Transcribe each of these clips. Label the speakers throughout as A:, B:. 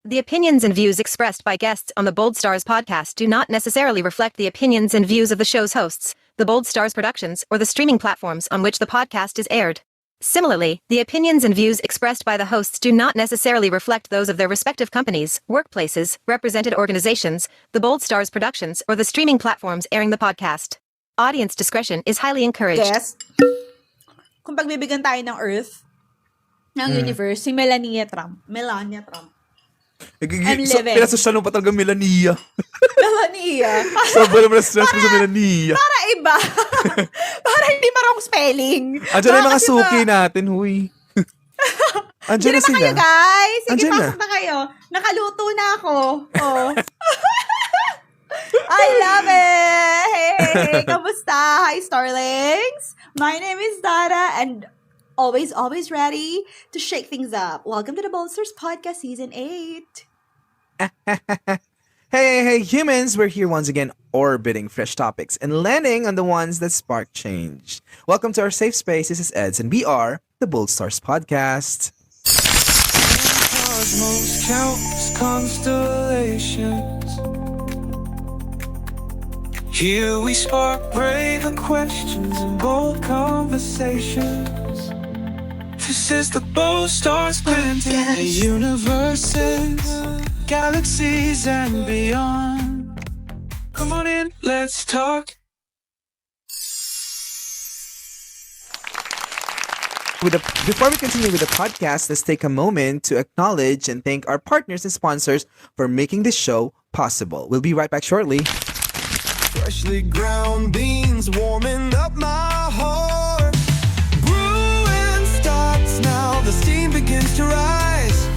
A: The opinions and views expressed by guests on the Bold Stars podcast do not necessarily reflect the opinions and views of the show's hosts, the Bold Stars Productions, or the streaming platforms on which the podcast is aired. Similarly, the opinions and views expressed by the hosts do not necessarily reflect those of their respective companies, workplaces, represented organizations, the Bold Stars Productions, or the streaming platforms airing the podcast. Audience discretion is highly encouraged.
B: Yes. Kung pagbibigyan tayo ng Earth, ng universe, si Melania Trump. I'm living.
C: Pinasasya mo pa talaga Melania.
B: Melania.
C: Sobrang naman stress mo sa Melania.
B: Para iba. Para hindi marong spelling.
C: Andiyan na yung mga suki natin, huy. Andiyan na
B: Sino ba
C: sila.
B: kayo, guys? Sige,
C: Andiyan
B: pasok na kayo. Nakaluto na ako. Oh. I love it! Hey, kamusta? Hi, Starlings! My name is Dara, and always ready to shake things up. Welcome to the Bold Stars Podcast Season 8.
C: Hey, humans, we're here once again orbiting fresh topics and landing on the ones that spark change. Welcome to our safe space. This is Eds, and we are the Bold Stars Podcast.
D: Cosmos countless constellations. Here we spark brave questions and bold conversations. This is the Bold Stars Planting, the universes, galaxies and beyond. Come on in, let's talk.
C: Before we continue with the podcast, let's take a moment to acknowledge and thank our partners and sponsors for making this show possible. We'll be right back shortly.
D: Freshly ground beans warming up my heart. Brewing starts now, the steam begins to rise.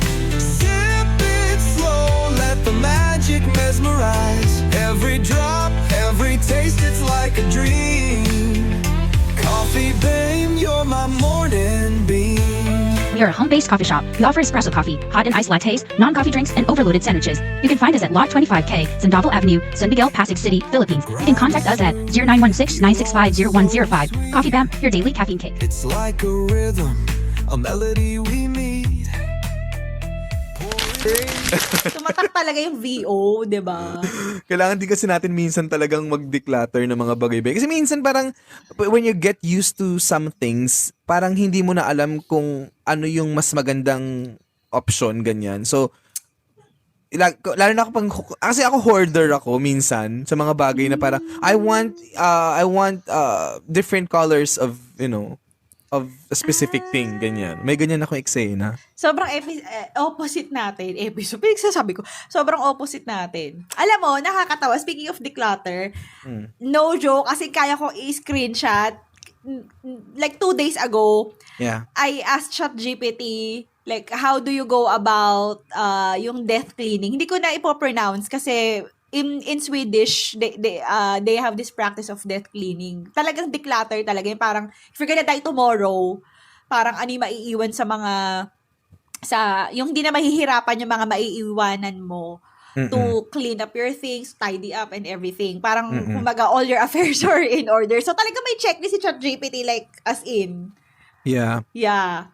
D: Sip it slow, let the magic mesmerize. Every drop, every taste, it's like a dream. Coffee, babe, you're my morning beam.
E: We are a home-based coffee shop. We offer espresso coffee, hot and iced lattes, non-coffee drinks, and overloaded sandwiches. You can find us at Lot 25K, Sandoval Avenue, San Miguel, Pasig City, Philippines. You can contact us at 0916-965-0105. Coffee Bam, your daily caffeine kick.
D: It's like a rhythm, a melody we meet.
B: Tumatak talaga yung VO, di ba?
C: Kailangan din kasi natin minsan talagang mag-declutter ng mga bagay-bagay. Kasi minsan parang when you get used to some things, parang hindi mo na alam kung ano yung mas magandang option, ganyan. So, lalo na kasi ako hoarder ako minsan sa mga bagay na parang I want different colors of, of a specific thing, ganyan. May ganyan ako eksena.
B: Sobrang opposite natin. Pinagsasabi ko, sobrang opposite natin. Alam mo, nakakatawa. Speaking of declutter, no joke, kasi kaya ko i-screenshot. Like 2 days ago,
C: Yeah.
B: I asked ChatGPT, like, how do you go about yung death cleaning? Hindi ko na ipo-pronounce kasi in Swedish, they have this practice of death cleaning. Talagang declutter talaga. Yung parang, if you're gonna die tomorrow, parang ano yung maiiwan yung hindi na mahihirapan yung mga maiiwanan mo to clean up your things, tidy up and everything. Parang, kumbaga, all your affairs are in order. So, talaga may checklist si ChatGPT, like, as in.
C: Yeah.
B: Yeah.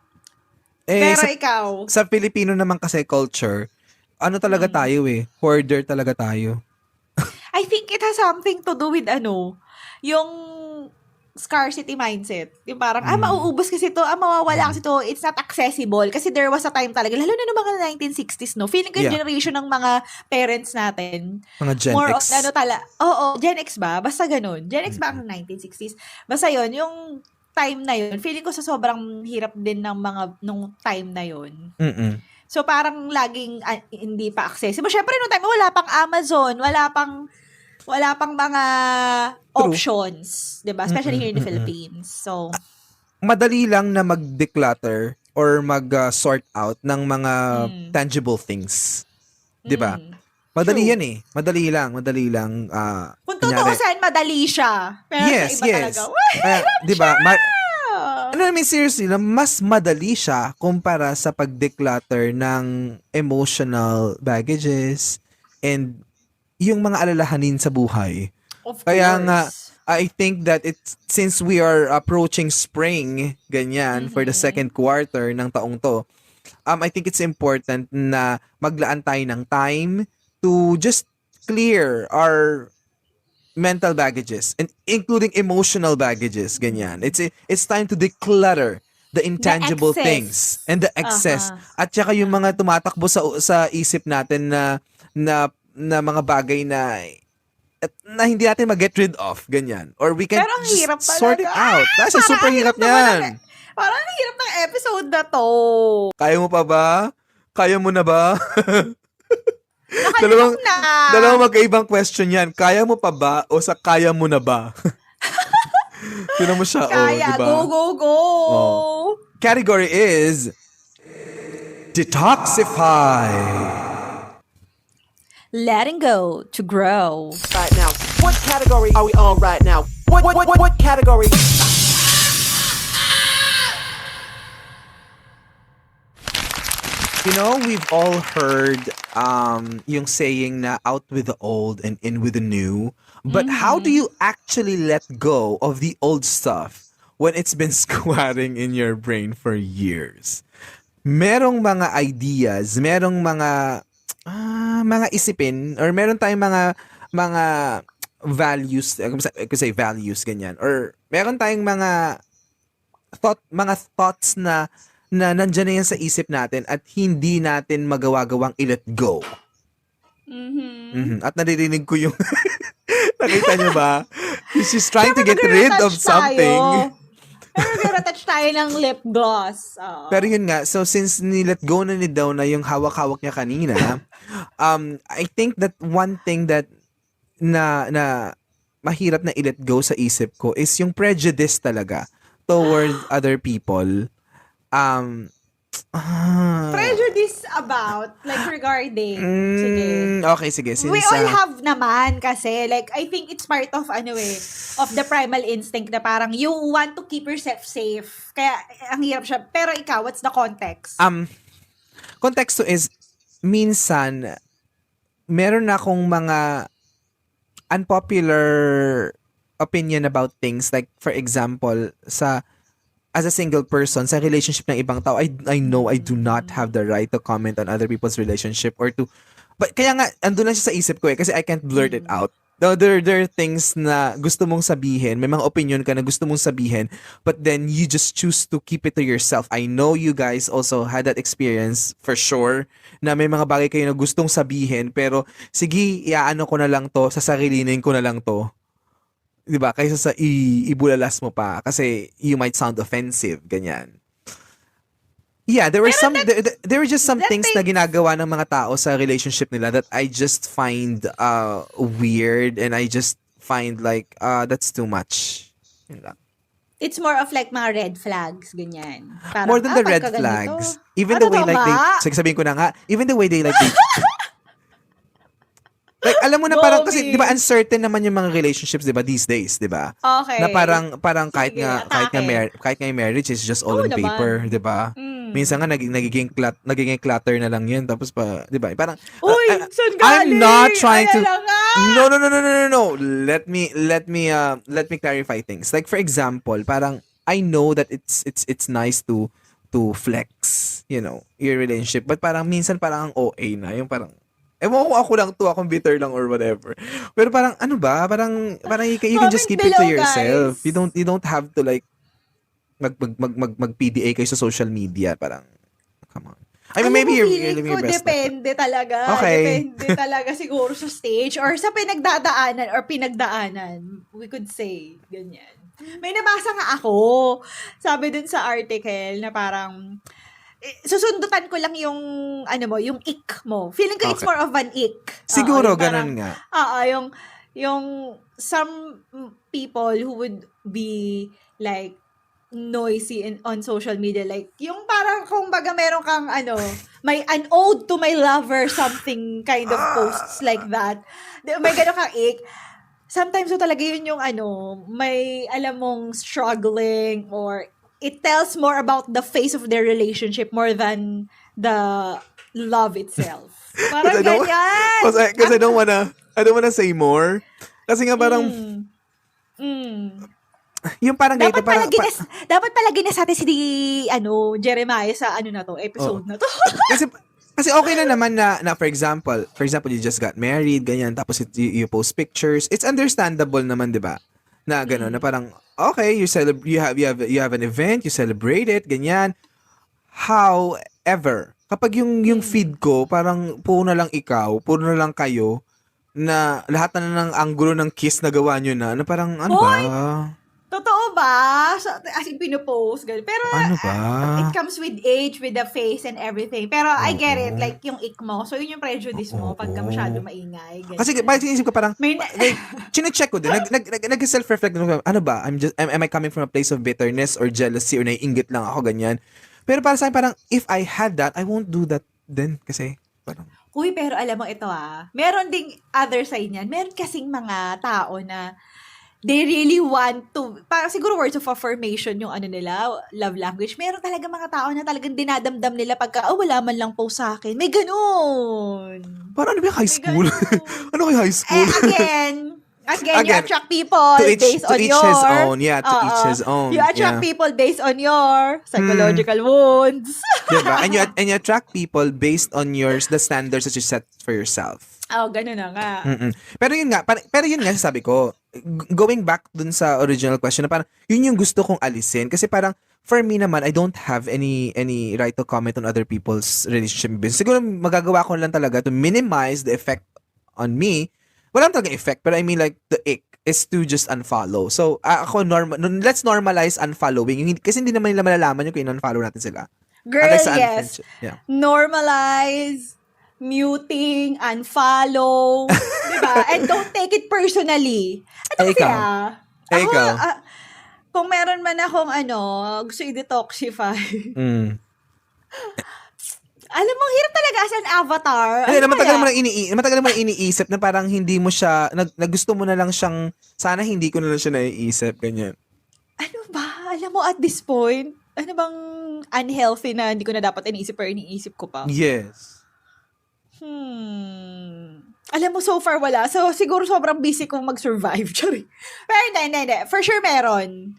C: Eh,
B: Pero ikaw,
C: sa Filipino naman kasi culture, ano talaga tayo hoarder talaga tayo.
B: I think it has something to do with yung scarcity mindset. Yung parang, mauubos kasi to, mawawala kasi to, it's not accessible. Kasi there was a time talaga, lalo na ng mga 1960s, no? Feeling ko yung generation ng mga parents natin.
C: Mga Gen
B: More
C: X.
B: of, Gen X ba? Basta ganun. Gen X ba ang 1960s? Basta yun, yung time na yun, feeling ko sa sobrang hirap din ng nung time na yun. So, parang laging hindi pa accessible. Siyempre, nung time, wala pang Amazon, wala pang mga options. Diba? Especially here in the Philippines. So,
C: madali lang na mag-declutter or mag-sort out ng mga tangible things. Diba? Madali
B: True.
C: yan Madali lang.
B: Kung tutuusan, madali siya. Pero sa iba talaga,
C: diba? Seriously, mas madali siya kumpara sa pag-declutter ng emotional baggages and yung mga alalahanin sa buhay.
B: Of
C: Kaya
B: course.
C: nga, I think that since we are approaching spring, ganyan, for the second quarter ng taong to, I think it's important na maglaan tayo ng time to just clear our mental baggages and including emotional baggages, ganyan. It's time to declutter the intangible
B: excess.
C: things and the excess. At saka yung mga tumatakbo sa isip natin na mga bagay na hindi natin mag-get rid of, ganyan. Or we can
B: Pero ang
C: just
B: hirap
C: sort it
B: talaga.
C: out. Kasi
B: Parang
C: super
B: ang
C: hirap
B: naman
C: niyan.
B: Parang ang hirap ng episode na to.
C: Kaya mo pa ba? Kaya mo na ba?
B: Nakalimutan na.
C: Dalawang magkaibang question yan. Kaya mo pa ba o sa kaya mo na ba? Tinan mo siya,
B: Kaya,
C: diba?
B: go.
C: Category is Detoxify.
B: Letting go to grow.
F: Right now, what category are we on right now? What category?
C: You know, we've all heard yung saying na out with the old and in with the new. But how do you actually let go of the old stuff when it's been squatting in your brain for years? Merong mga ideas, merong mga isipin, or meron tayong mga values, kasi values, ganyan. Or meron tayong mga thoughts na nandyan na yan sa isip natin at hindi natin magawagawang i-let go. At naririnig ko yung nakita nyo ba? She's trying to get rid of something.
B: Pero touch tayo ng lip gloss.
C: Pero yun nga, so since ni-let go na ni Daw na yung hawak-hawak niya kanina, I think that one thing that na mahirap na i-let go sa isip ko is yung prejudice talaga toward other people.
B: Prejudice about, like regarding. Sige.
C: Okay, sige. Since,
B: We all have naman kasi. Like, I think it's part of, of the primal instinct na parang you want to keep yourself safe. Kaya, ang hirap siya. Pero ikaw, what's the context?
C: Context to is, minsan, meron na akong mga unpopular opinion about things. Like, for example, as a single person, sa relationship ng ibang tao, I know I do not have the right to comment on other people's relationship or to... But kaya nga, andun lang siya sa isip ko kasi I can't blurt it out. Though there are things na gusto mong sabihin, may mga opinion ka na gusto mong sabihin, but then you just choose to keep it to yourself. I know you guys also had that experience for sure, na may mga bagay kayo na gustong sabihin, pero sige, iaano ko na lang to, sasarilinin ko na lang to. 'Di ba? Kaysa sa ibulalas mo pa kasi you might sound offensive, ganyan. Yeah, there were there were just some things na ginagawa ng mga tao sa relationship nila that I just find weird, and I just find like that's too much. Yun lang.
B: It's more of like mga red flags, ganyan. Parang,
C: More than the red
B: pagka
C: flags.
B: ganito.
C: Even the way
B: Totoo
C: like
B: nga?
C: sabihin ko na nga, even the way they like like, alam mo na parang, kasi, di ba, uncertain naman yung mga relationships, di ba, these days, di ba?
B: Okay.
C: Na parang kahit
B: Sige,
C: nga marriage is just all on
B: naman.
C: paper, di ba? Minsan nga, nagiging clutter na lang yun, tapos pa, di ba? Parang,
B: Uy, saan galing?
C: I'm not trying to,
B: Ayan na nga!
C: no. Let me clarify things. Like, for example, parang, I know that it's nice to flex, your relationship, but parang, minsan parang ang OA na, yung parang, ewan ko ako lang to, akong bitter lang or whatever. Pero parang, ano ba? Parang you can just keep it to
B: below,
C: yourself.
B: guys.
C: You don't have to like, mag-PDA kayo sa social media. Parang, come on. I mean, maybe you're living your best life.
B: Depende talaga.
C: Okay.
B: Depende talaga siguro sa stage or sa pinagdaanan, we could say, ganyan. May nabasa nga ako, sabi dun sa article na parang, susundutan ko lang yung yung ick mo. Feeling ko it's
C: Okay.
B: more of an ick.
C: Siguro,
B: Yung parang,
C: ganun nga.
B: yung some people who would be like noisy on social media, like yung parang kung baga meron kang may an ode to my lover something kind of posts like that. May gano'n kang ick. Sometimes talaga yun yung may alam mong struggling, or it tells more about the face of their relationship more than the love itself. Parang ganyan.
C: Because I don't wanna say more. Kasi nga parang, Yung parang ganito, parang,
B: dapat pala ginas natin si Jeremiah sa na to, episode na to.
C: kasi okay na naman na for example, you just got married, ganyan, tapos you post pictures. It's understandable naman, 'di ba? Na gano'n, na parang okay, you have an event, you celebrate it, ganyan. However, kapag yung feed ko parang puro na lang ikaw, puro na lang kayo, na lahat na ng anggulo ng kiss na gawa nyo na parang ano
B: Hoy!
C: ba?
B: Totoo ba? So, as in, pinupost. Ganun. Pero,
C: Ano ba?
B: it comes with age, with the face and everything. Pero, I get it. Like, yung ick mo. So, yun yung prejudice mo pagka masyado maingay. Ganun.
C: Kasi bakit sinisip ko parang chine-check ko din. Nag-self-reflect ano ba? Am I coming from a place of bitterness or jealousy or naiinggit lang ako ganyan? Pero para sa akin parang if I had that, I won't do that then kasi parang
B: Uy, pero alam mo ito meron ding other side niyan. Meron kasing mga tao na they really want to, parang siguro words of affirmation yung nila, love language. Meron talaga mga tao na talagang dinadamdam nila pagka, wala man lang po sa akin. May ganun.
C: parang ano ba yung high school? Ano kayo high school?
B: Again, you attract people based on your...
C: To each his own. Yeah, to each his own.
B: You attract people based on your psychological wounds.
C: Diba? And you attract people based on the standards that you set for yourself.
B: Ganun na nga.
C: Pero yun nga sabi ko, going back dun sa original question, na parang yun yung gusto kong alisin kasi parang for me naman, I don't have any right to comment on other people's relationship business. Siguro magagawa ko lang talaga to minimize the effect on me. Wala talaga effect, pero I mean like the ick is to just unfollow. So ako let's normalize unfollowing kasi hindi naman nila malalaman yung kung in-unfollow natin sila.
B: Girl, yes.
C: Yeah.
B: Normalize muting, unfollow, diba? And don't take it personally. Ano kasi
C: Ikaw.
B: Kung meron man akong gusto i-detoxify. Alam mo, hirap talaga as an avatar.
C: Matagal mo na iniisip na parang hindi mo siya, gusto mo na lang siyang, sana hindi ko na lang siya naiisip, ganyan.
B: Ano ba? Alam mo, at this point, ano bang unhealthy na hindi ko na dapat iniisip pero iniisip ko pa?
C: Yes.
B: Alam mo, so far wala. So, siguro sobrang busy kong mag-survive. Sorry. Pero hindi. For sure meron.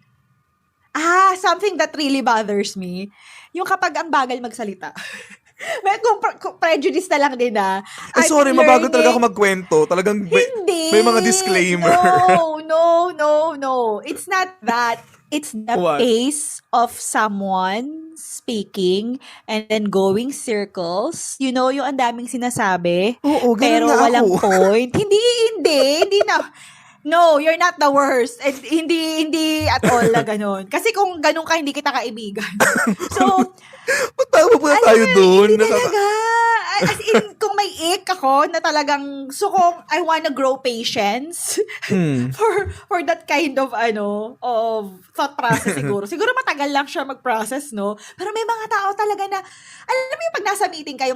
B: Something that really bothers me. Yung kapag ang bagal magsalita. May kung prejudice na lang din
C: sorry, mabagal talaga ako magkwento. Talagang may mga disclaimer.
B: No. It's not that. It's the pace of someone speaking and then going circles. You know, yung ang daming sinasabi.
C: Oo,
B: pero walang point. Hindi na. No, you're not the worst. And hindi at all na ganun. Kasi kung ganun ka, hindi kita kaibigan. So,
C: Matawa po na tayo doon.
B: Hindi talaga. As in, kung may ick ako na talagang, I wanna grow patience for that kind of, of thought process siguro. Siguro matagal lang siya mag-process, no? Pero may mga tao talaga na, alam mo yung pag nasa meeting kayo,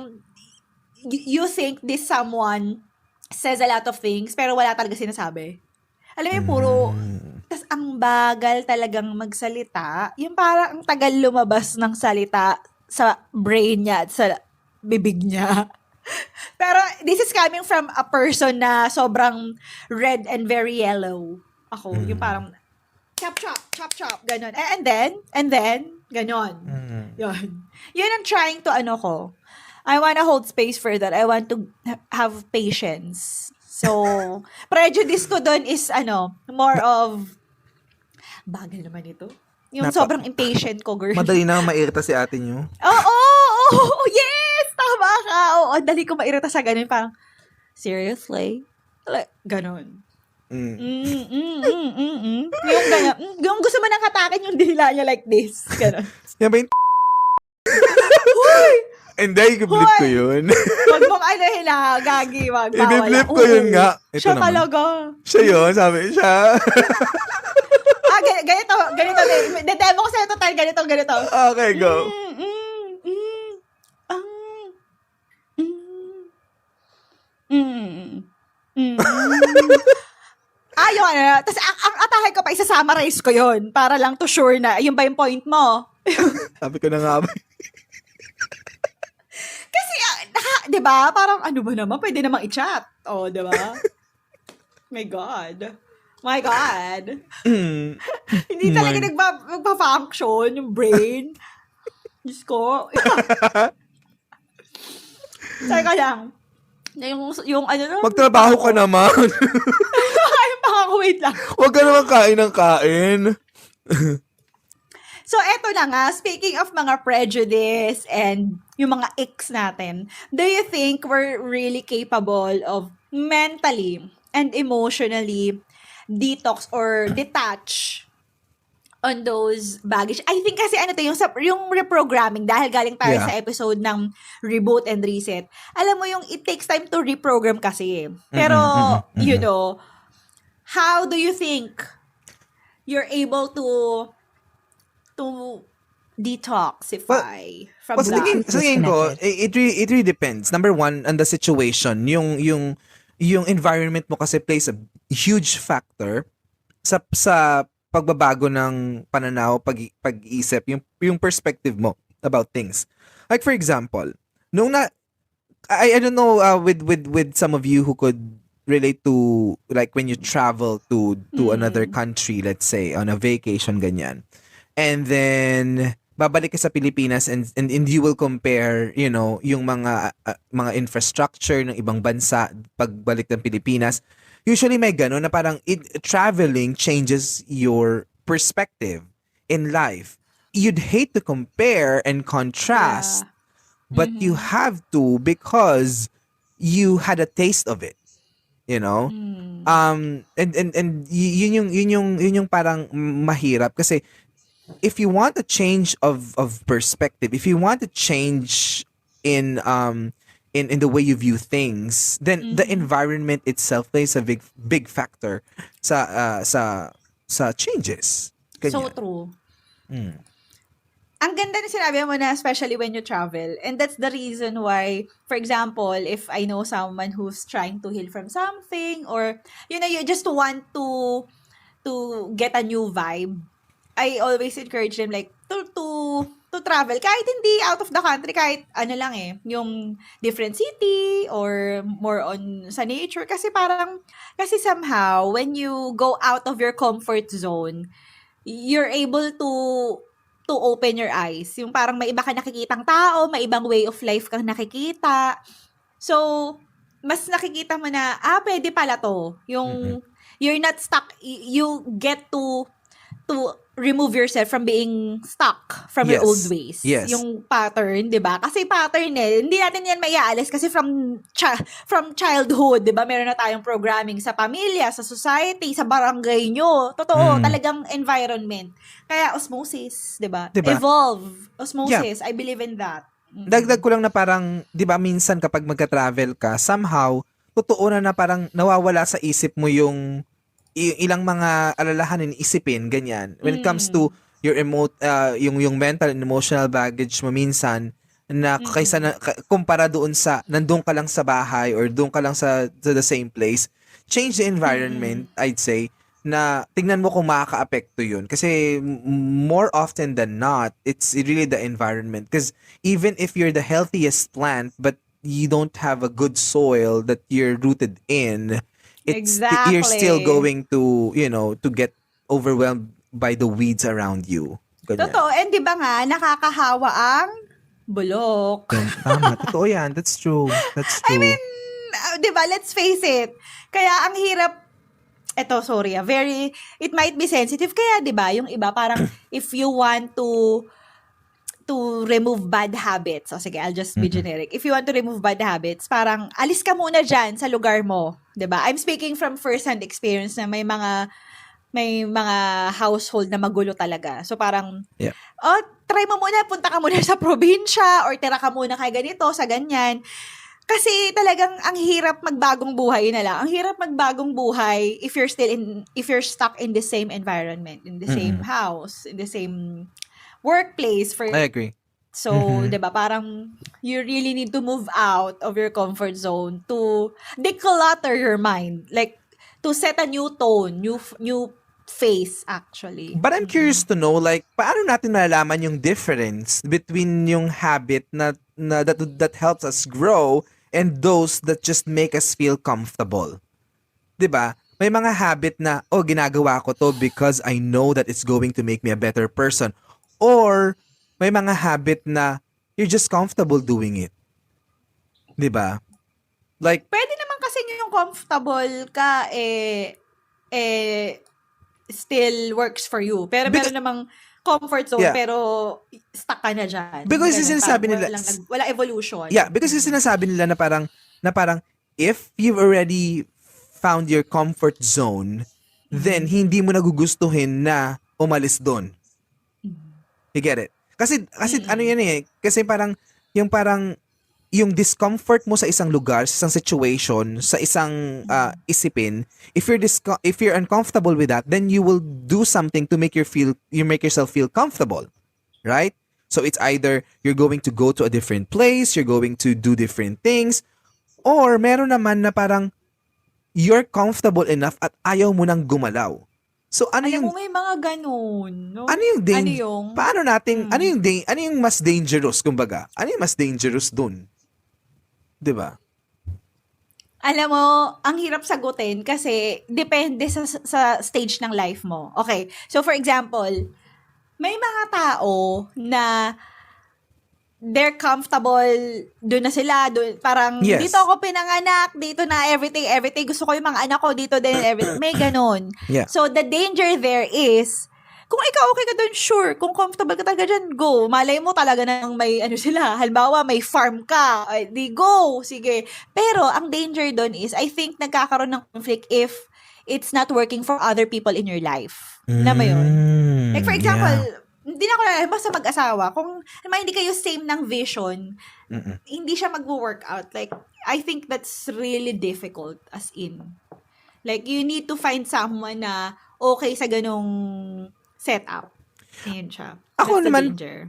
B: you think this someone says a lot of things, pero wala talaga sinasabi. Alam mo yung puro, tas ang bagal talagang magsalita, yung parang ang tagal lumabas ng salita sa brain niya at sa bibig niya. Pero this is coming from a person na sobrang red and very yellow. Ako, yung parang chop, ganon. And then, ganon. Yun ang trying to I wanna hold space for that. I want to have patience. So, prejudice ko doon is more of bagal naman ito. Yung sobrang impatient ko, girl.
C: Madali na mairita si ate niyo.
B: Oo, yes! Tama ka. Oo, dali ko mairita sa ganun. Parang, seriously? Like, ganun. Yung ganun. Yung gusto mo nang katakin yung dila niya like this. Ganun.
C: Yan ba yung Hindi, i-flip ko yun.
B: Huwag mong gagi, wag, bawal.
C: I-flip ko yun nga. Ito
B: siya
C: naman.
B: talaga.
C: Siya yun, sabi siya.
B: Ganito. Demo ko sa'yo total, ganito.
C: Okay, go.
B: Ayun. Tapos, ang atake ko pa, isa-summarize ko yun para lang to sure na, yun ba yung point mo?
C: Sabi ko na nga ba.
B: Kasi, di ba? Parang, ano ba naman? Pwede namang i-chat. Oh, di ba? My God. My God. Hindi talaga nagpa-function yung brain. Diyos ko. Teka lang. Yung ano na.
C: Magtrabaho ka naman.
B: Wait lang.
C: Huwag ka naman kain ng kain.
B: So, eto na nga. Speaking of mga prejudice and yung mga icks natin, do you think we're really capable of mentally and emotionally detox or detach on those baggage? I think kasi yung reprogramming, dahil galing tayo
C: Yeah.
B: sa episode ng reboot and reset. Alam mo yung it takes time to reprogram kasi. Pero, you know, how do you think you're able to detoxify from
C: Sa tingin
B: that?
C: ko, it really depends. Number one, on the situation. Yung environment mo kasi plays a huge factor sa pagbabago ng pananaw, pag-iisip, yung perspective mo about things. Like for example, I don't know with some of you who could relate to like when you travel to another country, let's say on a vacation ganyan. And then babalik ka sa Pilipinas and you will compare, you know, yung mga infrastructure ng ibang bansa pagbalik ng Pilipinas. Usually may gano'n na parang traveling changes your perspective in life. You'd hate to compare and contrast, but you have to because you had a taste of it. You know? And yun yung parang mahirap kasi if you want a change of perspective, if you want to change in the way you view things, then the environment itself plays a big factor sa changes.
B: So true. Ang ganda na sinabi mo na especially when you travel. And that's the reason why, for example, if I know someone who's trying to heal from something or, you know, you just want to get a new vibe, I always encourage them like to travel kahit hindi out of the country, kahit ano lang yung different city or more on sa nature kasi somehow when you go out of your comfort zone, you're able to open your eyes. Yung parang may iba ka nakikitang tao, may ibang way of life kang nakikita. So, mas nakikita mo na, pwede pala to. Yung, you're not stuck, you get to remove yourself from being stuck from your old ways.
C: Yes.
B: Yung pattern, 'di ba? Kasi pattern hindi natin yan maiaalis kasi from childhood, 'di ba? Meron na tayong programming sa pamilya, sa society, sa barangay nyo. Totoo, talagang environment. Kaya osmosis, 'di ba?
C: Diba?
B: Evolve. Osmosis, I believe in that.
C: Dagdag ko lang na parang, 'di ba, minsan kapag magka-travel ka, somehow totoo na parang nawawala sa isip mo yung ilang mga alalahanin isipin ganyan when it comes to your yung mental and emotional baggage mo minsan na kaysa na kumpara doon sa nandun ka lang sa bahay or doon ka lang sa the same place. Change the environment, I'd say, na tingnan mo kung makaka-apekto yun kasi more often than not it's really the environment because even if you're the healthiest plant but you don't have a good soil that you're rooted in, you're still going to, you know, to get overwhelmed by the weeds around you. Ganyan.
B: Totoo. And di ba nga, nakakahawa ang bulok.
C: Tama. Totoo yan. That's true. That's true.
B: I mean, di ba, let's face it. Kaya ang hirap, it might be sensitive. Kaya di ba, yung iba parang if you want to remove bad habits. O sige, I'll just be generic. If you want to remove bad habits, parang alis ka muna dyan sa lugar mo. 'Di ba? I'm speaking from first-hand experience na may mga household na magulo talaga. So parang, try mo muna, punta ka muna sa probinsya or tira ka muna kay ganito, sa ganyan. Kasi talagang ang hirap magbagong buhay na lang. Ang hirap magbagong buhay if you're stuck in the same environment, in the same house, in the same workplace.
C: I agree.
B: So, 'di ba, parang you really need to move out of your comfort zone to declutter your mind, like to set a new tone, new face actually.
C: But I'm curious to know, like, paano natin malalaman yung difference between yung habit that helps us grow and those that just make us feel comfortable? 'Di ba? may mga habit na, ginagawa ko to because I know that it's going to make me a better person. Or, may mga habit na you're just comfortable doing it. 'Di ba? Like,
B: Pwede naman kasi yung comfortable ka, still works for you. Pero meron namang comfort zone,
C: Yeah.
B: pero stuck ka na dyan.
C: Because
B: Ganun,
C: sinasabi
B: parang
C: nila-
B: wala evolution.
C: yeah, because sinasabi nila na parang if you've already found your comfort zone, then hindi mo nagugustuhin na umalis doon. You get it? Kasi ano yan kasi parang yung discomfort mo sa isang lugar, sa isang situation, sa isang isipin, if you're uncomfortable with that, then you will do something to make yourself feel comfortable, right? So it's either you're going to go to a different place, you're going to do different things, or meron naman na parang you're comfortable enough at ayaw mo nang gumalaw. So ano
B: Alam
C: yung
B: mo, may mga ganun. No?
C: ano yung
B: Ano yung?
C: paano natin ano yung mas dangerous kumbaga? Ano yung mas dangerous dun? 'Di ba?
B: Alam mo, ang hirap sagutin kasi depende sa stage ng life mo. Okay. So, for example, may mga tao na they're comfortable, doon na sila, doon, parang
C: Yes.
B: dito ako pinanganak, dito na everything, gusto ko yung mga anak ko dito din, everything, may ganun.
C: Yeah.
B: So, the danger there is, kung ikaw okay ka doon, sure, kung comfortable ka talaga dyan, go. Malay mo talaga nang may, sila, halimbawa, may farm ka, ay, di go, sige. Pero, ang danger doon is, I think, nagkakaroon ng conflict if it's not working for other people in your life. Na ba yun? Like, for example, hindi na ko alam, basta mag-asawa, kung naman hindi kayo same ng vision, hindi siya mag-workout. Like, I think that's really difficult, as in. Like, you need to find someone na okay sa ganong setup. Ayun siya.
C: Ako
B: That's the
C: naman,
B: danger.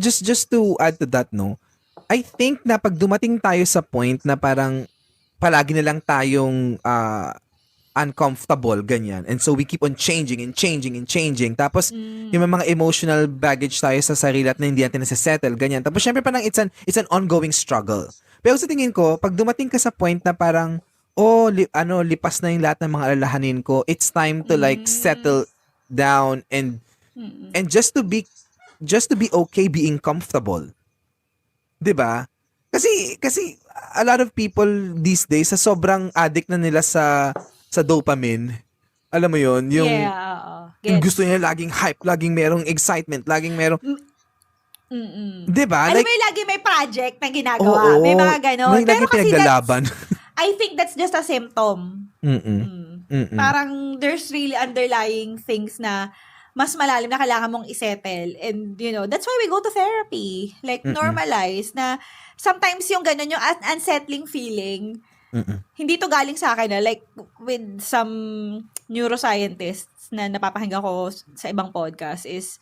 C: just to add to that, no, I think na pag dumating tayo sa point na parang palagi na lang tayong uncomfortable, ganyan. And so we keep on changing and changing and changing. Tapos, yung mga emotional baggage tayo sa sarili at na hindi natin nasa-settle, ganyan. Tapos, syempre parang it's an ongoing struggle. Pero sa tingin ko, pag dumating ka sa point na parang, lipas na yung lahat ng mga alalahanin ko, it's time to like settle down and just to be okay being comfortable. 'Di ba? Kasi a lot of people these days sa sobrang addict na nila sa dopamine. Alam mo 'yon, yung yung
B: Gets.
C: gusto nila laging hype, laging merong excitement, laging merong 'di ba?
B: Alam
C: Like,
B: mo yung lagi may project na ginagawa.
C: oo,
B: May mga ganon.
C: may
B: Pero
C: lagi
B: kasi
C: pinaglalaban.
B: I think that's just a symptom. Parang there's really underlying things na mas malalim na kailangan mong isettle. And, that's why we go to therapy. Like, normalize na sometimes yung ganun, yung unsettling feeling, hindi to galing sa akin na, like, with some neuroscientists na napapakinggan ko sa ibang podcast is,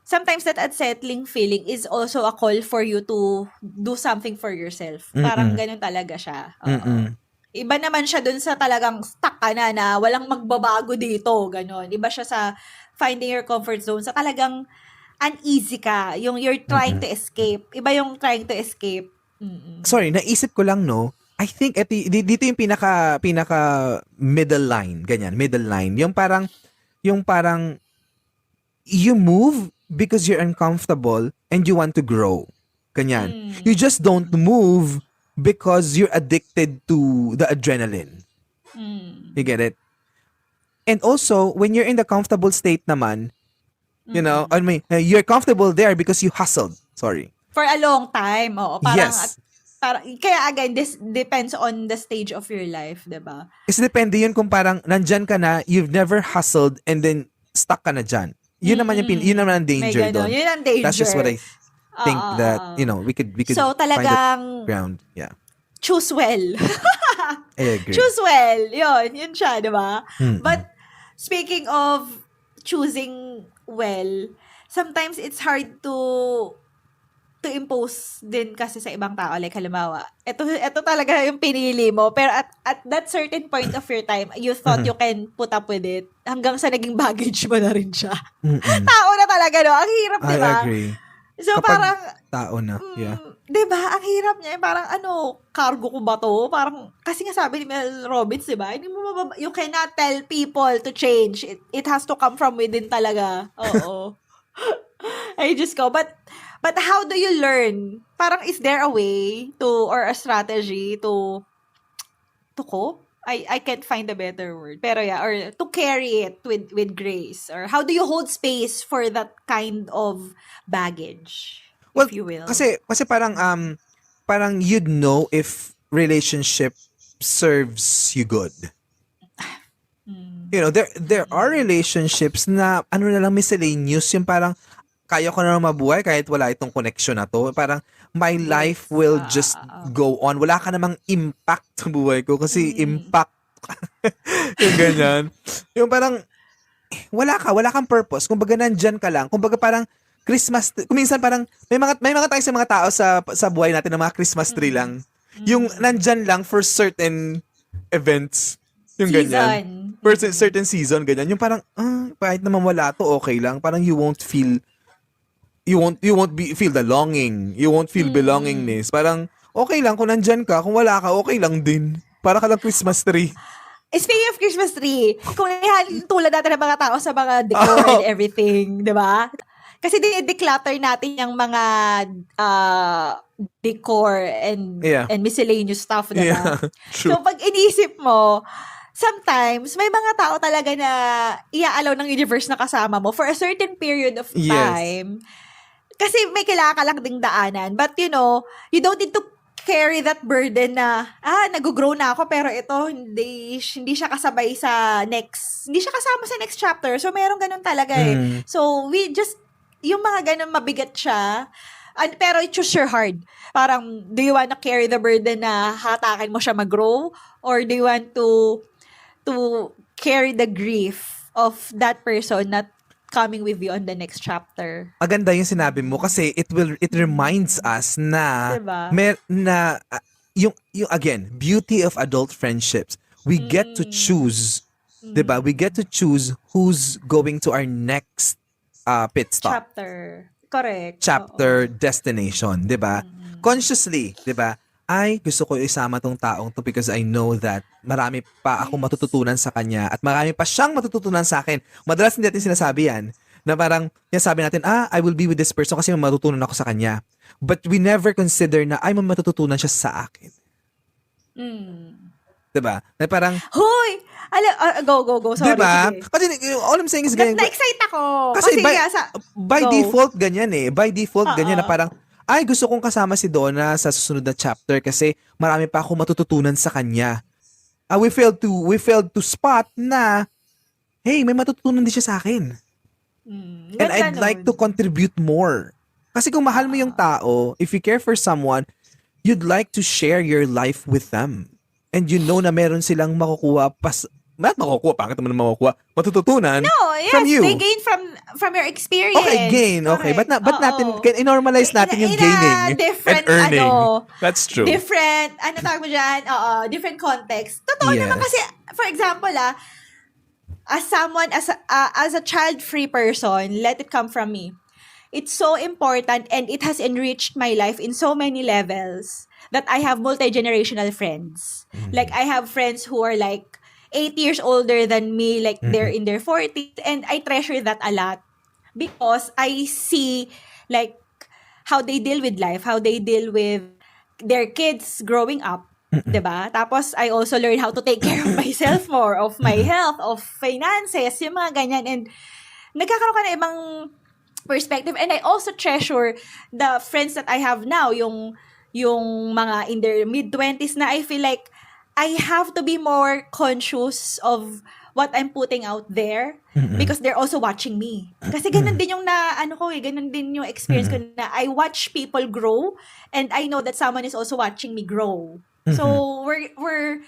B: sometimes that unsettling feeling is also a call for you to do something for yourself. Parang ganun talaga siya. Iba naman siya dun sa talagang stuck ka na walang magbabago dito, ganon. Iba siya sa finding your comfort zone, sa talagang uneasy ka, yung you're trying to escape. Iba yung trying to escape.
C: Sorry, naisip ko lang, no? I think dito yung pinaka middle line, ganyan, middle line. Yung parang you move because you're uncomfortable and you want to grow. Ganyan. You just don't move because you're addicted to the adrenaline. You get it? And also, when you're in the comfortable state naman, I mean, you're comfortable there because you hustled. Sorry.
B: For a long time, oo. Parang,
C: Yes.
B: Kaya again, this depends on the stage of your life, diba?
C: Kasi depende yun kung parang nandyan ka na, you've never hustled and then stuck ka na dyan. Yun naman yun naman ang
B: May
C: danger
B: ganon.
C: doon.
B: Yun ang danger.
C: That's just what I think that, we could
B: So,
C: find
B: talagang
C: a ground. Yeah.
B: choose well.
C: I agree.
B: Choose well. Yun siya, di ba?
C: Mm-mm.
B: But, speaking of choosing well, sometimes it's hard to impose din kasi sa ibang tao. Like, halimbawa, ito talaga yung pinili mo. Pero at that certain point of your time, you thought you can put up with it hanggang sa naging baggage mo na rin siya. Tao na talaga, no? Ang hirap, di ba?
C: I agree.
B: So,
C: Kapag
B: parang,
C: tao na. Yeah.
B: 'di ba, ang hirap niya, parang cargo ko ba 'to? Parang, kasi nga sabi ni Mel Robbins, 'di ba, you cannot tell people to change. It has to come from within talaga. Oo. I just go, but how do you learn? Parang, is there a way or a strategy to cope? I can't find a better word. Pero yeah, or to carry it with grace. Or how do you hold space for that kind of baggage,
C: Well,
B: if you will?
C: kasi parang you'd know if relationship serves you good. You know, there are relationships na ano na lang miscellaneous, yung parang kaya ko na lang mabuhay kahit wala itong connection na to. Parang my life will just go on. Wala ka namang impact sa buhay ko kasi impact. Yung ganyan. Yung parang wala kang purpose. Kumbaga nandyan ka lang. Kumbaga parang Christmas, kuminsan parang may mga tayo sa mga tao sa buhay natin na mga Christmas tree lang. Yung nandyan lang for certain events. Yung ganyan. For certain season, ganyan. Yung parang, kahit naman wala to, okay lang. Parang you won't feel the longing. You won't feel belongingness. Parang, okay lang kung nandyan ka. Kung wala ka, okay lang din. Para ka lang Christmas tree.
B: Speaking of Christmas tree, kung tulad natin ng mga tao sa mga decor and everything, di ba? Kasi declutter natin yung mga decor and miscellaneous stuff, di ba?
C: True.
B: So, pag inisip mo, sometimes, may mga tao talaga na i-allow ng universe na kasama mo for a certain period of time. Kasi may kailangan ka lang ding daanan. But, you don't need to carry that burden na, nag-grow na ako, pero ito, hindi siya kasabay hindi siya kasama sa next chapter. So, meron ganun talaga eh. So, yung mga ganun mabigat siya, pero choose your heart. Parang, do you want to carry the burden na hatakin mo siya mag-grow? Or do you want to carry the grief of that person not coming with you on the next chapter?
C: Maganda yung sinabi mo kasi it reminds us na
B: diba?
C: Yung again, beauty of adult friendships. We get to choose, 'di ba? We get to choose who's going to our next pit stop.
B: Correct.
C: Chapter destination, 'di ba? Consciously, 'di ba? Ay, gusto ko isama tong taong to because I know that marami pa akong matututunan sa kanya at marami pa siyang matututunan sa akin. Madalas hindi natin sinasabi yan, na parang sabi natin, I will be with this person kasi may matutunan ako sa kanya. But we never consider na, may matututunan siya sa akin. Diba? Na parang,
B: Hoy! Go. Sorry.
C: Diba?
B: Sige.
C: Kasi all I'm saying is ganyan.
B: Na-excite ako.
C: Kasi by
B: go.
C: default, ganyan eh. By default, ganyan na parang, gusto kong kasama si Donna sa susunod na chapter kasi marami pa akong matututunan sa kanya. We failed to spot na, hey, may matututunan din siya sa akin. And I'd like to contribute more. Kasi kung mahal mo yung tao, if you care for someone, you'd like to share your life with them. And you know na meron silang makukuha pangit naman matututunan from you.
B: They gain from your experience.
C: Okay, gain. Okay, but natin, i-normalize natin yung gaining and earning. That's true.
B: Different, tawag mo dyan? Different context. Totoo naman kasi, for example, as a child-free person, let it come from me. It's so important and it has enriched my life in so many levels that I have multi-generational friends. Like, I have friends who are like 8 years older than me, like they're in their 40s, and I treasure that a lot because I see like how they deal with life, how they deal with their kids growing up, 'di ba? Tapos I also learn how to take care of myself more, of my health, of finances, yung mga ganyan, and nagkakaroon ka na ibang perspective, and I also treasure the friends that I have now, yung mga in their mid-20s na I feel like I have to be more conscious of what I'm putting out there because they're also watching me. Kasi ganun din yung ganun din yung experience ko na I watch people grow and I know that someone is also watching me grow. So we're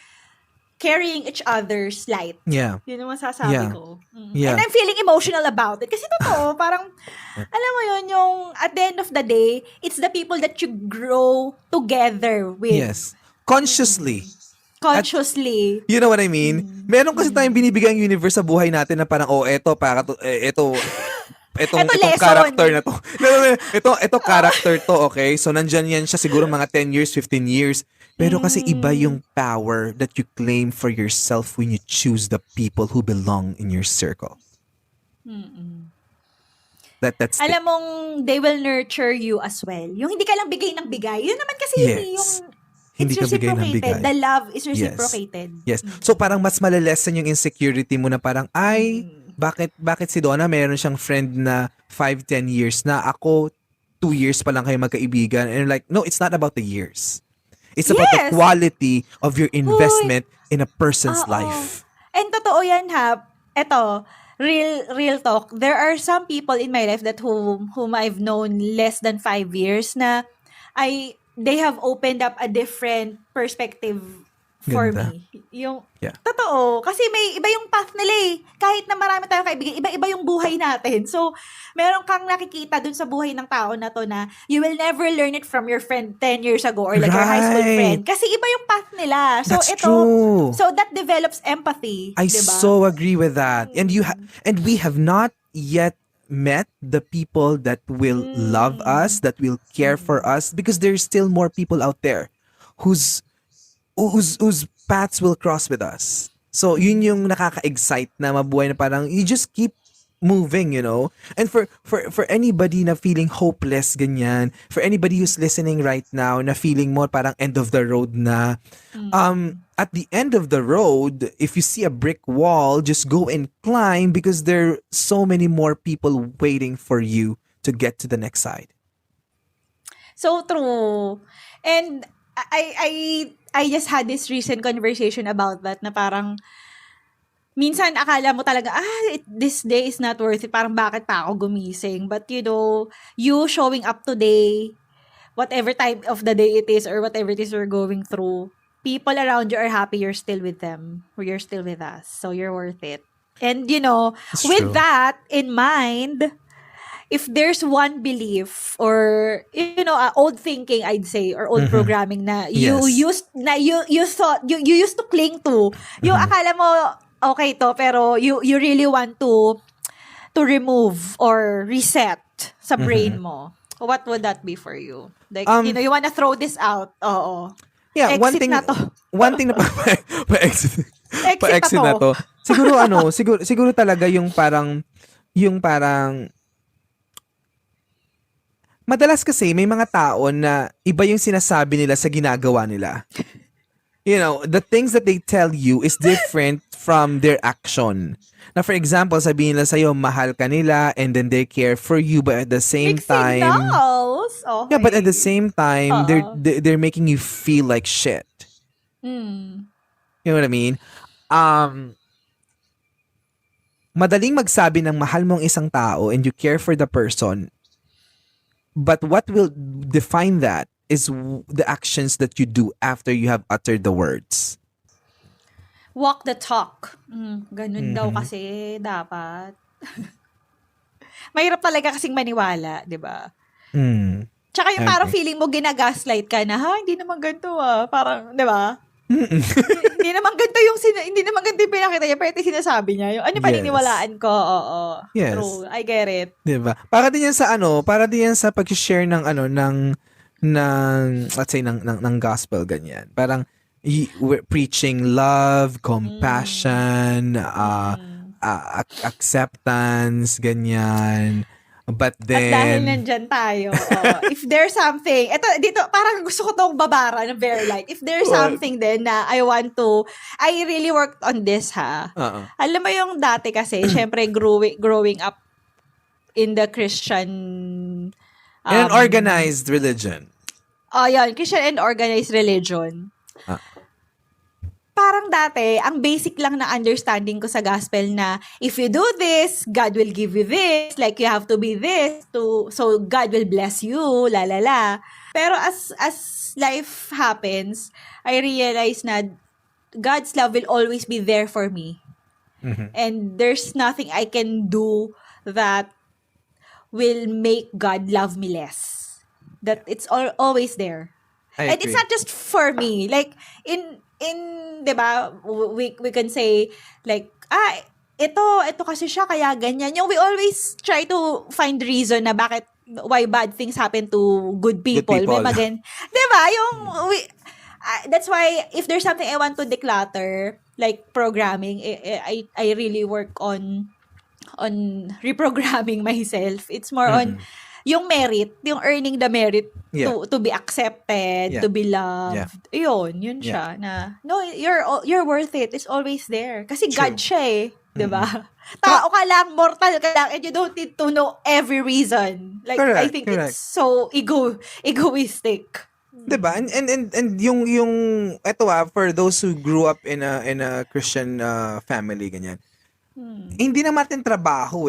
B: carrying each other's light.
C: Yeah.
B: Yun yung masasabi ko.
C: Yeah.
B: And I'm feeling emotional about it. Kasi totoo, parang, alam mo yun, yung at the end of the day, it's the people that you grow together with.
C: Yes. Consciously.
B: You
C: know what I mean? Meron kasi tayong binibigay ang universe sa buhay natin na parang, eto, itong
B: lesson.
C: character na to. Ito character to, okay? So, nandyan yan siya siguro mga 10 years, 15 years. Pero kasi iba yung power that you claim for yourself when you choose the people who belong in your circle. That's
B: Alam mong they will nurture you as well. Yung hindi ka lang bigay ng bigay. Yun naman kasi
C: Yes.
B: yung
C: Hindi
B: it's
C: ka bigay ng
B: reciprocated.
C: bigay.
B: The love is
C: Yes.
B: reciprocated.
C: Yes. So parang mas malalessen yung insecurity mo na parang, ay, bakit si Donna meron siyang friend na 5-10 years na ako 2 years pa lang kayo magkaibigan. And like, no, it's not about the years. It's about the
B: Yes.
C: quality of your investment in a person's
B: Oo.
C: life.
B: And totoo yan ha. Eto, real talk. There are some people in my life that whom I've known less than 5 years na they have opened up a different perspective for
C: Ganda.
B: me. Yung
C: Yeah.
B: totoo kasi may iba yung path nila eh. Kahit na marami tayong kaibigan, iba-iba yung buhay natin. So, meron kang nakikita dun sa buhay ng tao na to na you will never learn it from your friend 10 years ago or like your high school
C: Right.
B: friend. Kasi iba yung path nila. So,
C: That's
B: ito,
C: true.
B: so that develops empathy.
C: I
B: diba?
C: so agree with that. And and we have not yet met the people that will love us, that will care for us, because there's still more people out there whose paths will cross with us. So yun yung nakaka-excite na mabuhay na parang you just keep moving, you know. And for anybody na feeling hopeless ganyan, for anybody who's listening right now na feeling more parang end of the road na, at the end of the road, if you see a brick wall, just go and climb because there are so many more people waiting for you to get to the next side.
B: So true. And I just had this recent conversation about that na parang minsan akala mo talaga, this day is not worth it. Parang bakit pa ako gumising? But you know, you showing up today, whatever time of the day it is or whatever it is we're going through, people around you are happy you're still with them or you're still with us. So you're worth it. And you know,
C: That's
B: with
C: true.
B: that in mind, if there's one belief or you know old thinking I'd say or old programming na you
C: Yes.
B: you used to cling to yung akala mo okay to pero you really want to remove or reset sa brain mo, what would that be for you? Like you know you want to throw this out. Oo.
C: Yeah,
B: Exit na to.
C: one thing na pa-exit
B: Exit
C: na
B: na to.
C: to. Siguro talaga yung parang madalas kasi may mga tao na iba yung sinasabi nila sa ginagawa nila. You know, the things that they tell you is different from their action. Na for example, sabihin nila sa'yo, mahal ka nila and then they care for you, but at the same
B: Big
C: time...
B: signals. Okay.
C: Yeah, but at the same time, they're making you feel like shit.
B: Mm.
C: You know what I mean? Madaling magsabi ng mahal mong isang tao and you care for the person, but what will define that is the actions that you do after you have uttered the words.
B: Walk the talk. Ganun daw kasi dapat. Mahirap talaga kasing maniwala, di ba? Tsaka yung parang feeling mo ginagaslight ka na, hindi naman ganito Parang, di ba? Hindi naman ganito yung pinakita niya, pero ito sinasabi niya. Yung paniniwalaan ko, oo.
C: Yes.
B: True, I get it.
C: Diba? Para din yan sa pag-share ng let's say ng gospel ganyan. Parang we're preaching love, compassion, acceptance, ganyan. But
B: At dahil
C: then
B: nandyan tayo, if there's something, dito, parang gusto ko tong babara ng very light. If there's something then na I really worked on this Alam mo yung dati kasi, syempre growing up in the Christian
C: in an organized religion.
B: Yan, Christian and organized religion. Parang dati, ang basic lang na understanding ko sa gospel na if you do this, God will give you this, like you have to be this, so God will bless you, la la la. Pero as life happens, I realize na God's love will always be there for me. And there's nothing I can do that will make God love me less. That it's always there.
C: I
B: And it's
C: agree.
B: not just for me. Like in 'di ba, we can say like ito kasi siya kaya ganyan. Yung we always try to find reason na why bad things happen to good people.
C: people.
B: May diba? That's why if there's something I want to declutter, like programming, I really work on reprogramming myself. It's more on yung merit, yung earning the merit to be accepted, to be loved. Yun siya na no, you're worth it. It's always there. Kasi God siya eh, 'di ba? Tao ka lang, mortal ka lang, and you don't need to know every reason. Like
C: Correct,
B: I think it's so egoistic.
C: 'Di ba? And yung eto for those who grew up in a Christian family ganyan. Hindi naman natin trabaho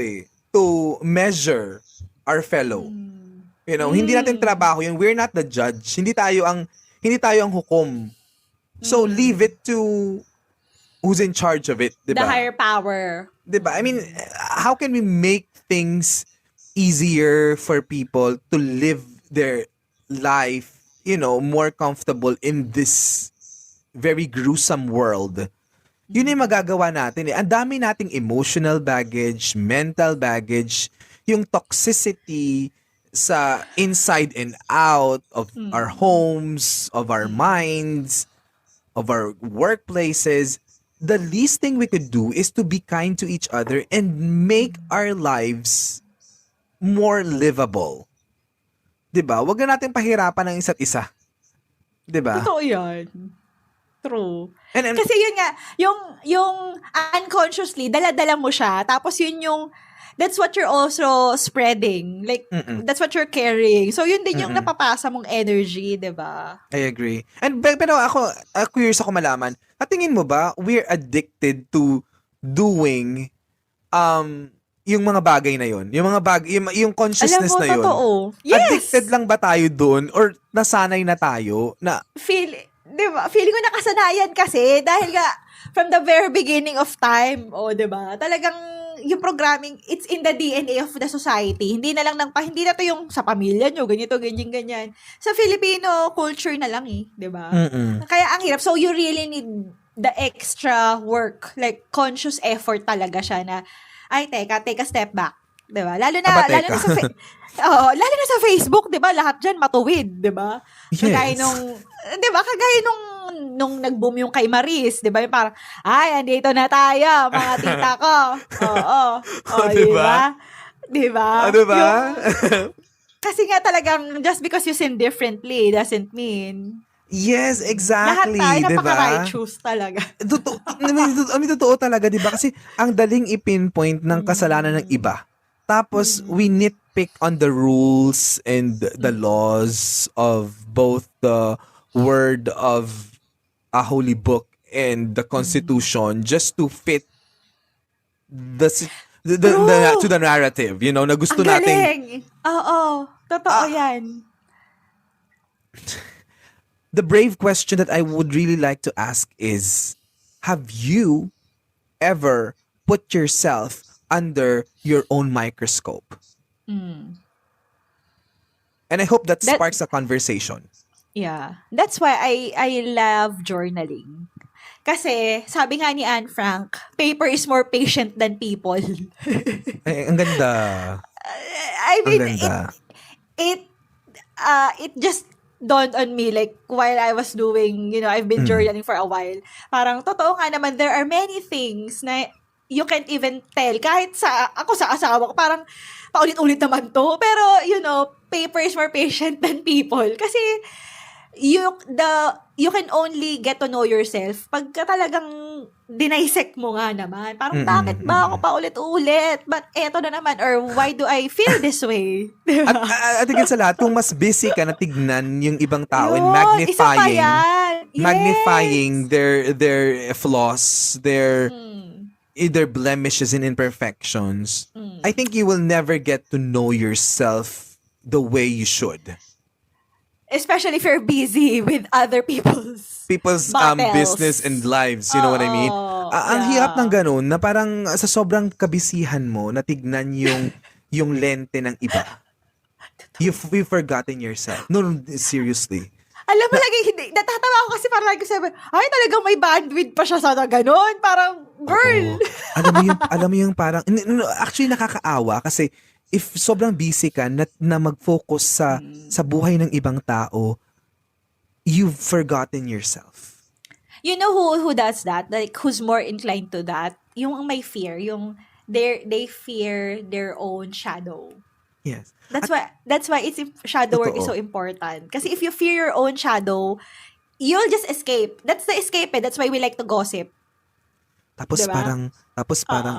C: to measure our fellow. You know, hindi natin trabaho yun. We're not the judge. Hindi tayo ang hukom. So leave it to who's in charge of it, 'di ba?
B: The higher power.
C: 'Di ba? I mean, how can we make things easier for people to live their life, you know, more comfortable in this very gruesome world? Yun yung magagawa natin. Ang dami nating emotional baggage, mental baggage, yung toxicity sa inside and out of our homes, of our minds, of our workplaces. The least thing we could do is to be kind to each other and make our lives more livable. 'Di ba? Huwag na natin pahirapan ng isa't isa. 'Di ba?
B: Totoo yan. True.
C: And
B: Kasi yun nga, yung unconsciously, dala-dala mo siya, tapos yun yung, that's what you're also spreading. Like, that's what you're carrying. So, yun din yung napapasa mong energy, diba?
C: I agree. And pero ako curious ako malaman, tingin mo ba we're addicted to doing yung mga bagay na yun? Yung mga yung consciousness
B: Alam mo,
C: na yun?
B: totoo. Yes!
C: Addicted lang ba tayo doon or nasanay na tayo na
B: Diba? Feeling ko nakasanayan kasi dahil nga from the very beginning of time, diba? Talagang yung programming, it's in the DNA of the society. Hindi na to yung sa pamilya nyo, ganito, ganyan. Sa Filipino culture na lang diba? Kaya ang hirap. So you really need the extra work, like conscious effort talaga siya na, ay, take a step back. Diba? Lalo na sa Facebook, 'di ba? Lahat diyan matuwid, 'di ba?
C: Yes.
B: Kagaya nung nag-boom yung kay Maris, 'di ba? Yung parang andito na tayo, mga tita ko. Oo. 'Di ba? 'Di ba?
C: Ano ba?
B: Kasi nga talagang just because you sin differently doesn't mean
C: Yes, exactly,
B: lahat tayo
C: 'di ba?
B: napaka-righteous talaga.
C: Totoo talaga, 'di ba? Kasi ang daling i-pinpoint ng kasalanan ng iba. Tapos we nitpick on the rules and the laws of both the word of a holy book and the Constitution just to fit to the narrative, you know, na gusto
B: Ang
C: nating
B: galing. Oo. Totoo yan.
C: The brave question that I would really like to ask is, have you ever put yourself under your own microscope? And I hope that sparks a conversation.
B: Yeah. That's why I love journaling. Kasi, sabi nga ni Anne Frank, paper is more patient than people.
C: Ay, ang ganda.
B: I mean,
C: Ang ganda.
B: it just dawned on me, like, while I was doing, I've been journaling for a while. Parang, totoo nga naman, there are many things na you can't even tell. Kahit ako sa asawa ko, parang paulit-ulit naman to. Pero, paper is more patient than people. Kasi, you can only get to know yourself pagka talagang dinisect mo nga naman. Parang, bakit ba ako paulit-ulit? But eto na naman. Or, why do I feel this way? Diba?
C: At higit sa lahat, kung mas busy ka na tignan yung ibang tao and
B: Yun, isa pa yan. Yes.
C: magnifying their flaws, their blemishes and imperfections, I think you will never get to know yourself the way you should.
B: Especially if you're busy with other people's battles.
C: Business and lives, you know what I mean? Ang hirap ng ganun na parang sa sobrang kabisihan mo na tignan yung lente ng iba. You've forgotten yourself. No, seriously.
B: Alam mo, lagi, natatawa ako kasi parang lagi sabi, ay, talagang may bandwidth pa siya sa ganun. Parang, Girl!
C: Oo. Alam mo yung parang, actually nakakaawa kasi if sobrang busy ka na mag-focus sa buhay ng ibang tao, you've forgotten yourself.
B: You know who does that? Like, who's more inclined to that? Yung may fear. Yung they fear their own shadow.
C: Yes.
B: That's why shadow work is
C: Totoo.
B: so important. Kasi if you fear your own shadow, you'll just escape. That's the escape eh. That's why we like to gossip.
C: Tapos
B: Diba?
C: parang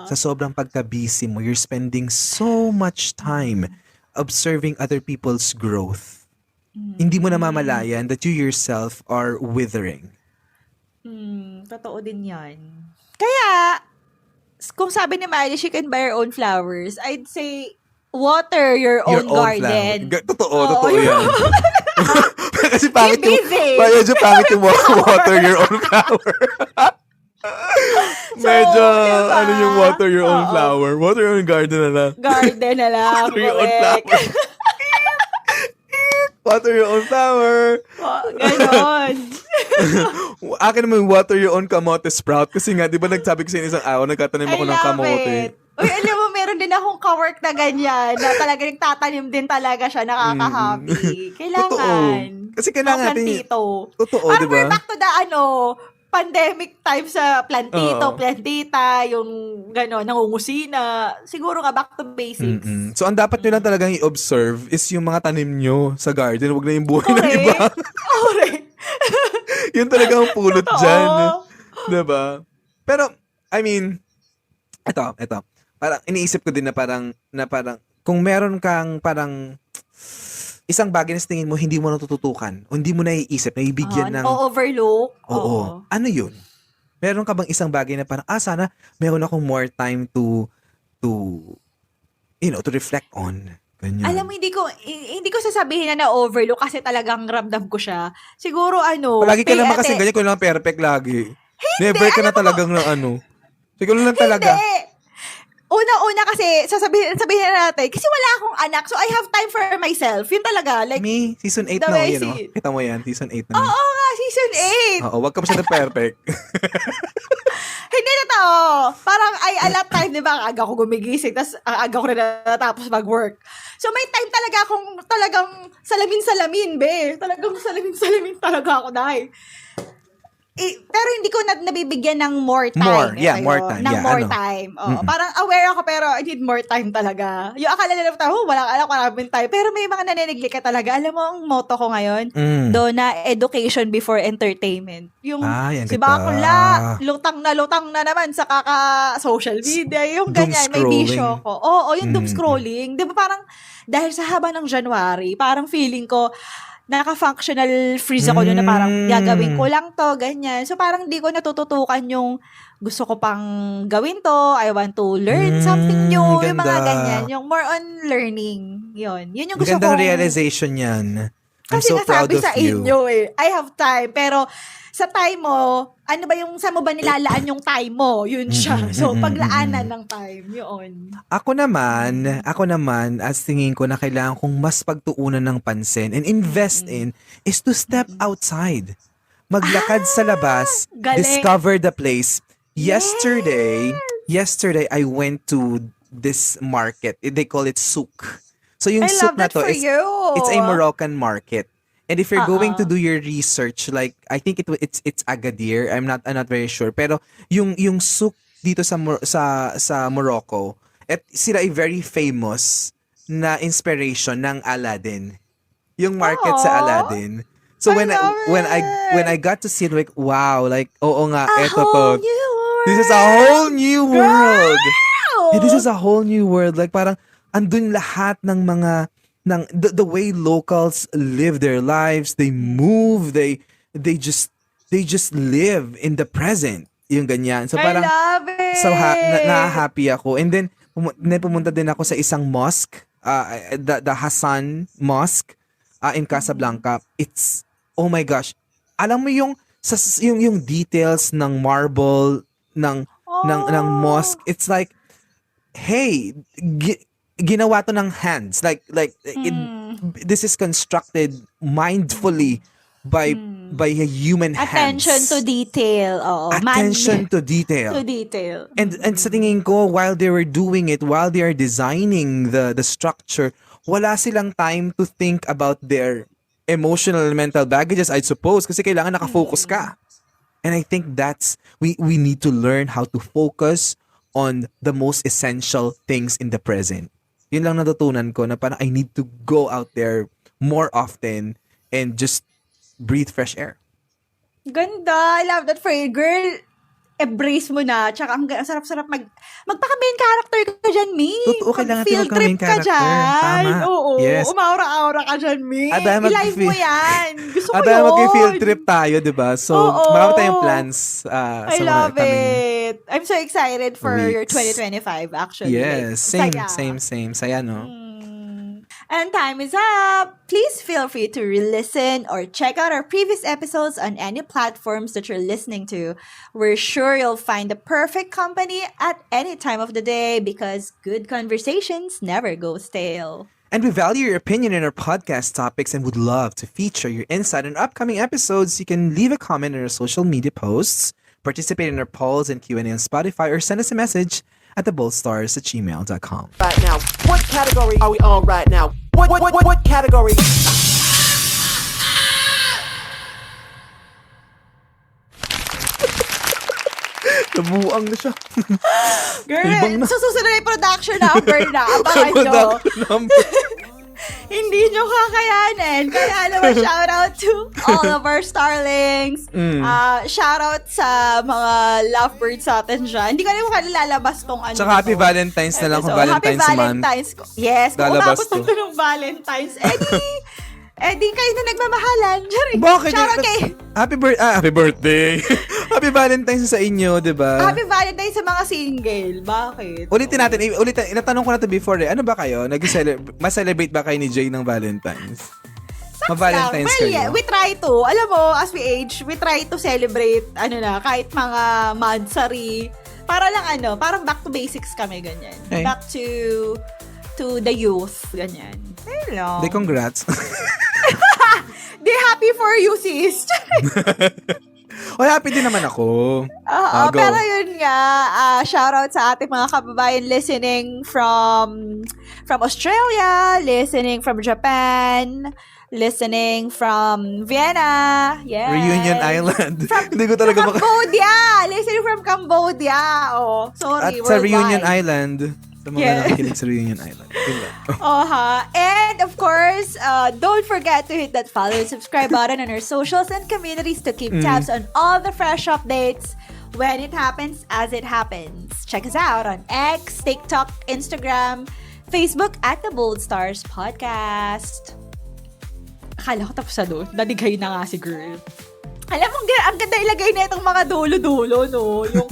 C: sa sobrang pagka-busy mo, you're spending so much time observing other people's growth. Hindi mo namamalayan that you yourself are withering.
B: Totoo din yan. Kaya, kung sabi ni Miley, she can buy her own flowers, I'd say, water your own garden.
C: Totoo
B: your
C: yan. Kasi pangit
B: Be busy.
C: medyo pangit yung water your own flower. Medyo,
B: diba?
C: ano yung water your own
B: Oo.
C: flower? Water your own garden na lang.
B: Garden na lang.
C: Water your own
B: correct.
C: flower. Water your own flower.
B: Ganon.
C: Akin naman water your own kamote sprout. Kasi nga, di ba nagsabi ko sa inyo isang araw, nagtatanim ako ng kamote.
B: Uy, alam mo, meron din akong kawork na ganyan, na talaga nagtatanim din talaga siya, nakaka-happy. Kailangan.
C: Totoo. Kasi kailangan natin.
B: plantito.
C: Totoo,
B: Parang
C: di ba?
B: we're back to the, pandemic time sa plantito,
C: Oo.
B: plantita, yung gano'n, nangungusina. Siguro nga, back to basics.
C: So, ang dapat nyo lang talagang i-observe is yung mga tanim nyo sa garden. Huwag na yung buhay ng iba.
B: Correct.
C: Yun talaga ang pulot
B: Totoo.
C: dyan. Diba? Pero, I mean, ito. Parang, iniisip ko din na parang, kung meron kang parang, isang bagay na sa tingin mo, hindi mo natututukan, o hindi mo naiisip, naibigyan ng,
B: overlook.
C: oo. Ano yun? Meron ka bang isang bagay na parang, sana, meron akong more time to reflect on. Ganyan.
B: Alam mo, hindi ko sasabihin na overlook kasi talagang ramdam ko siya. Siguro
C: Palagi ka
B: pay
C: naman kasi
B: atten-
C: ganyan, ko lang perfect lagi. Never ka na talagang na Siguro lang talaga.
B: Hindi. Una kasi, sabihin na natin, kasi wala akong anak, so I have time for myself. Yun talaga. Like,
C: Me, season 8
B: the
C: na
B: way I
C: yun,
B: see it.
C: Kita mo yan, season 8 na.
B: oo nga, season 8.
C: Oo, wag ka masyadong perfect.
B: Hindi na tao. Parang I allot time, di ba? Ang aga ko gumigising, tapos ang aga ko na natapos mag-work. So may time talaga akong talagang salamin-salamin, be. Talagang salamin-salamin talaga ako dahil. Pero hindi ko nabibigyan ng more time.
C: More, yeah,
B: Ayun,
C: more time.
B: Ng
C: Yeah,
B: more time. Oo, parang aware ako pero I need more time talaga. Yung akala nila walang alam ko maraming time. Pero may mga naninigli ka talaga. Alam mo, ang motto ko ngayon, na education before entertainment. Yung
C: Ay, ang
B: si
C: ganda.
B: Bakla, lutang na naman sa social media. Yung
C: Doom
B: ganyan, may
C: scrolling.
B: bisyo ko. Oo, yung doom scrolling. Di ba parang, dahil sa haba ng January, parang feeling ko, naka-functional freeze ako doon na parang gagawin ko lang to, ganyan. So parang di ko natututukan yung gusto ko pang gawin to, I want to learn something new, yung mga
C: ganda.
B: ganyan. Yung more on learning, yun. Yun yung gusto
C: Magandang
B: kong...
C: realization yan. I'm
B: Kasi
C: so proud
B: nasabi
C: of
B: sa
C: you.
B: inyo I have time, pero sa time mo, ano ba yung, saan mo ba nilalaan yung time mo? Yun siya. So, paglaanan ng time, yun.
C: Ako naman, as tingin ko na kailangan kong mas pagtuunan ng pansin and invest in is to step outside. Maglakad sa labas,
B: galing.
C: discover the place. Yesterday, I went to this market. They call it souk. So yung
B: I
C: souk
B: love
C: na
B: that
C: to
B: for
C: is
B: you.
C: it's a Moroccan market. And if you're going to do your research, like I think it's Agadir, I'm not very sure, pero yung souk dito sa Morocco, at sila ay very famous na inspiration ng Aladdin. Yung market sa Aladdin. So when I got to see it, like wow, like oo nga, eto to. This is a whole new world. Yeah, this is a whole new world. Like parang andun lahat ng mga the way locals live their lives, they move, they just live in the present. Yung ganyan. So parang
B: I love it.
C: so na-happy ako. And then pumunta din ako sa isang mosque, the Hassan Mosque in Casablanca. It's oh my gosh. Alam mo yung details ng marble ng mosque. It's like hey, ginawa to ng hands. Like this is constructed mindfully by human
B: Attention
C: hands.
B: to detail. Oo.
C: Attention to detail.
B: To detail.
C: And sa tingin ko, while they were doing it, while they are designing the structure, wala silang time to think about their emotional and mental baggages, I suppose, kasi kailangan nakafocus ka. And I think we need to learn how to focus on the most essential things in the present. Yun lang natutunan ko na parang I need to go out there more often and just breathe fresh air.
B: Ganda. I love that for you. Girl, embrace mo na. Tsaka ang sarap-sarap magpaka-main character ka dyan, Mi.
C: Totoo, kailangan
B: Mag-field
C: magka-main
B: trip ka
C: character.
B: dyan.
C: Tama.
B: Oo.
C: Yes.
B: Umaura-aura ka dyan, Mi.
C: Dahil
B: I-live mo yan. Gusto ko
C: At
B: yun.
C: dahil mag-field trip tayo, di ba? So,
B: Oo.
C: marami tayong plans
B: I
C: sa
B: love
C: mga coming
B: it. I'm so excited for your
C: weeks.
B: 2025, actually.
C: Yes,
B: Like,
C: same.
B: saya.
C: Saya, no?
B: And time is up. Please feel free to re-listen or check out our previous episodes on any platforms that you're listening to. We're sure you'll find the perfect company at any time of the day because good conversations never go stale.
C: And we value your opinion in our podcast topics and would love to feature your insight in upcoming episodes. You can leave a comment in our social media posts, participate in our polls and Q&A on Spotify, or send us a message at theboldstars@gmail.com.
F: Right now, what category are we on right now? What category?
C: Nabuang na siya.
B: Girl,
C: Ibang na.
B: susunod na yung production number na. Abangan nyo. Hindi nyo kakayanin. Kaya naman shoutout to all of our starlings. Shoutout sa mga lovebirds natin dyan. Hindi ko alam kung lalabas kung ano.
C: Tsaka happy Valentine's na lang kung Valentine's
B: Happy
C: month.
B: Valentine's. Yes, kung
C: Lalabas
B: umabot
C: to.
B: na ng Valentine's. Di kayo na nagmamahalan.
C: Bakit?
B: Shoutout kay...
C: Happy birthday. Happy Valentine's sa inyo, di ba?
B: Happy Valentine's sa mga single. Bakit?
C: Ulitin natin. Inatanong ko na to before eh. Ano ba kayo? Mas-celebrate ba kayo ni Jay ng Valentine's? Ma-Valentine's
B: Well,
C: kayo?
B: yeah, we try to. Alam mo, as we age, we try to celebrate, kahit mga monthsary. Para lang parang back to basics kami, ganyan.
C: Okay.
B: Back to the youth, ganyan. Hello.
C: Di, congrats.
B: Di happy for you, sis.
C: Oy, happy din naman ako. Go.
B: Pero yun nga, shoutout sa ating mga kababayan listening from Australia, listening from Japan, listening from Vienna, yes.
C: Reunion Island. Hindi ko talaga
B: Cambodia! Listening from Cambodia. Oh, sorry,
C: At sa
B: worldwide.
C: Reunion Island. Sa mga
B: Yes.
C: nakikinig sa Reunion Island.
B: And of course, don't forget to hit that follow and subscribe button on our socials and communities to keep tabs on all the fresh updates when it happens as it happens. Check us out on X, TikTok, Instagram, Facebook at The Bold Stars Podcast. Akala ko tapos na doon. Nadigay na nga si girl. Alam mo, ang ganda ilagay na itong mga dulo-dulo, no? Yung...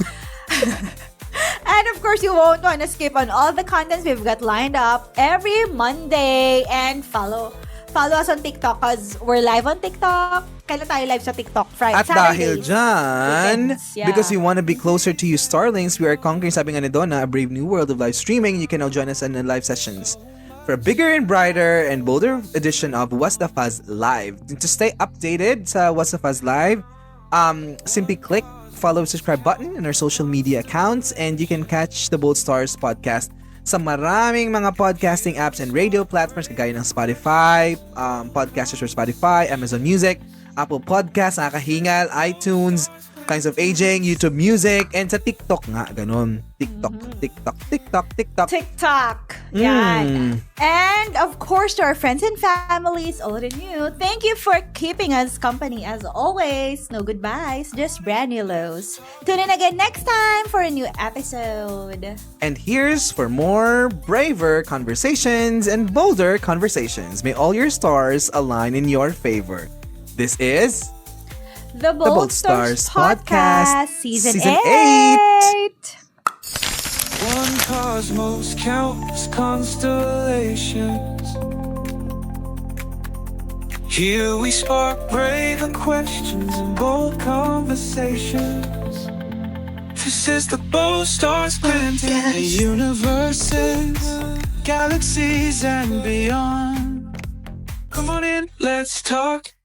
B: And of course, you won't want to skip on all the contents we've got lined up every Monday. And follow us on TikTok because we're live on TikTok. Kailan tayo live sa TikTok? Friday,
C: At dahil
B: Saturdays.
C: dyan,
B: Weekends, yeah.
C: because we want to be closer to you Starlings, we are conquering, sabi nga ni Donna, a brave new world of live streaming. You can now join us in the live sessions for a bigger and brighter and bolder edition of What's the Fuzz Live. To stay updated sa What's the Fuzz Live, simply click follow, subscribe button in our social media accounts, and you can catch the Bold Stars podcast sa maraming mga podcasting apps and radio platforms kagaya ng Spotify, podcasters for Spotify, Amazon Music, Apple Podcasts, Nakahingal, iTunes, Kinds of Aging, YouTube Music, and sa TikTok nga, ganun. TikTok.
B: Yan. And of course, to our friends and families, old and new, thank you for keeping us company as always. No goodbyes, just brand new lows. Tune in again next time for a new episode.
C: And here's for more braver conversations and bolder conversations. May all your stars align in your favor. This is
B: The Bold Stars Podcast, Season 8.
D: One cosmos counts constellations. Here we spark braver questions and bold conversations. This is the Bold Stars Planting, the universes, galaxies and beyond. Come on in, let's talk.